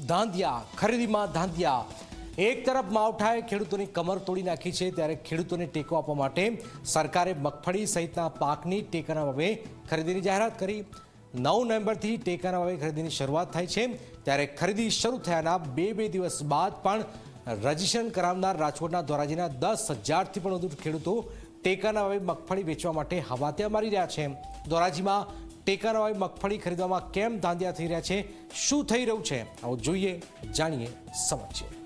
ધાંધિયા ખરીદીમાં ધાંધિયા એક તરફ માવઠાએ ખેડૂતોની કમર તોડી નાખી છે, ત્યારે ખેડૂતોને ટેકો આપવા માટે સરકારે મગફળી સહિતના પાકની ટેકાના ભાવે ખરીદીની જાહેરાત કરી। 9 નવેમ્બરથી ટેકાના ભાવે ખરીદીની શરૂઆત થાય છે, ત્યારે ખરીદી શરૂ થયાના બે દિવસ બાદ પણ રજીસ્ટ્રેશન કરાવનાર રાજકોટના ધોરાજીના 10,000થી પણ વધુ ખેડૂતો ટેકાના ભાવે મગફળી વેચવા માટે હવાતિયા મારી રહ્યા છે। ધોરાજીમાં ટેકાના ભાવે મગફળી ખરીદવામાં કેમ ધાંધિયા થઈ રહ્યા છે, શું થઈ રહ્યું છે, આવો જોઈએ, જાણીએ, સમજીએ।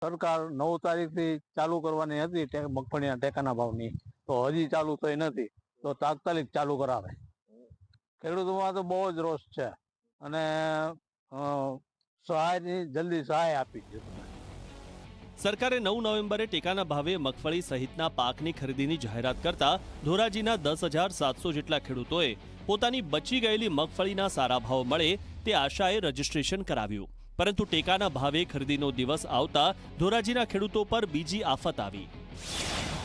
સરકાર 9 તારીખથી ચાલુ કરવાની હતી મગફળીના ટેકાના ભાવની, તો હજી ચાલુ થઈ નથી, તો તાત્કાલિક ચાલુ કરાવે। ખેડૂતોમાં તો બહુ જ રોષ છે અને સહાયની જલ્દી સહાય આપી છે। સરકારે 9 નવેમ્બરે ટેકાના ભાવે મગફળી સહિતના પાકની ખરીદીની જાહેરાત કરતા ધોરાજીના 10,700 જેટલા ખેડૂતોએ પોતાની બચી ગયેલી મગફળીના સારા ભાવ મળે તે આશાએ રજીસ્ટ્રેશન કરાવ્યું, પરંતુ ટેકાના ભાવે ખરીદીનો દિવસ આવતા ધોરાજીના ખેડૂતો પર બીજી આફત આવી,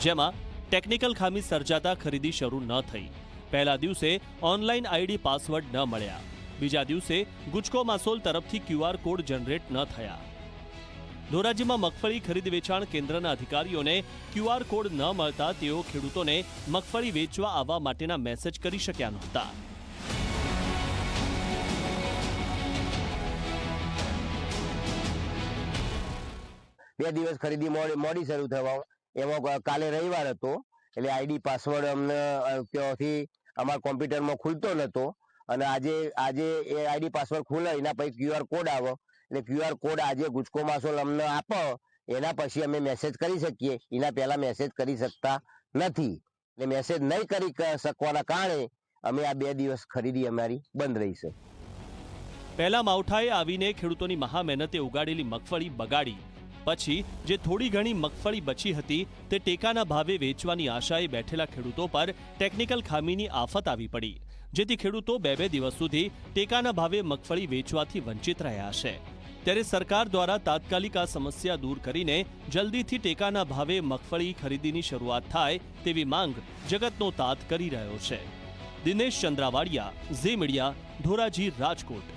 જેમાં ટેકનિકલ ખામી સર્જાતા ખરીદી શરૂ ન થઈ। પહેલા દિવસે ઓનલાઈન આઈડી પાસવર્ડ ન મળ્યા, બીજા દિવસે ગુજકો માસોલ તરફથી QR કોડ જનરેટ ન થયા। ધોરાજીમાં મગફળી ખરીદ વેચાણ કેન્દ્રના અધિકારીઓને QR કોડ ન મળતા તેઓ ખેડૂતોને મગફળી વેચવા આવવા માટેના મેસેજ કરી શક્યા નહોતા। બે દિવસ ખરીદી મોડી શરૂ થવા, એમાં કાલે રવિવાર હતો એટલે આઈડી પાસવર્ડ અમને ત્યાંથી અમારા કોમ્પ્યુટરમાં ખુલતો નહોતો, અને આજે એ આઈડી પાસવર્ડ ખુલે એના પછી QR કોડ આવે, એટલે QR કોડ આજે ગુજકો માસોલ અમને આપો એના પછી અમે મેસેજ કરી શકીએ, એના પહેલા મેસેજ કરી શકતા નથી। એટલે મેસેજ નહીં કરી શકવાના કારણે અમે આ 2 દિવસ ખરીદી અમારી બંધ રહી છે। પહેલા માવઠાએ આવીને ખેડૂતોની મહા મહેનતે ઉગાડેલી મગફળી બગાડી, પછી જે થોડી ઘણી મગફળી બચી હતી તે ટેકાના ભાવે વેચવાની આશાએ બેઠેલા ખેડૂતો પર ટેકનિકલ ખામીની આફત આવી પડી, જેથી ખેડૂતો 2 દિવસ સુધી ટેકાના ભાવે મગફળી વેચવાથી વંચિત રહ્યા છે। ત્યારે સરકાર દ્વારા તાત્કાલિક આ સમસ્યા દૂર કરીને જલ્દીથી ટેકાના ભાવે મગફળી ખરીદીની શરૂઆત થાય તેવી માંગ જગતનો તાત કરી રહ્યો છે। દિનેશ ચંદ્રાવાડિયા, ઝી મીડિયા, ધોરાજી, રાજકોટ।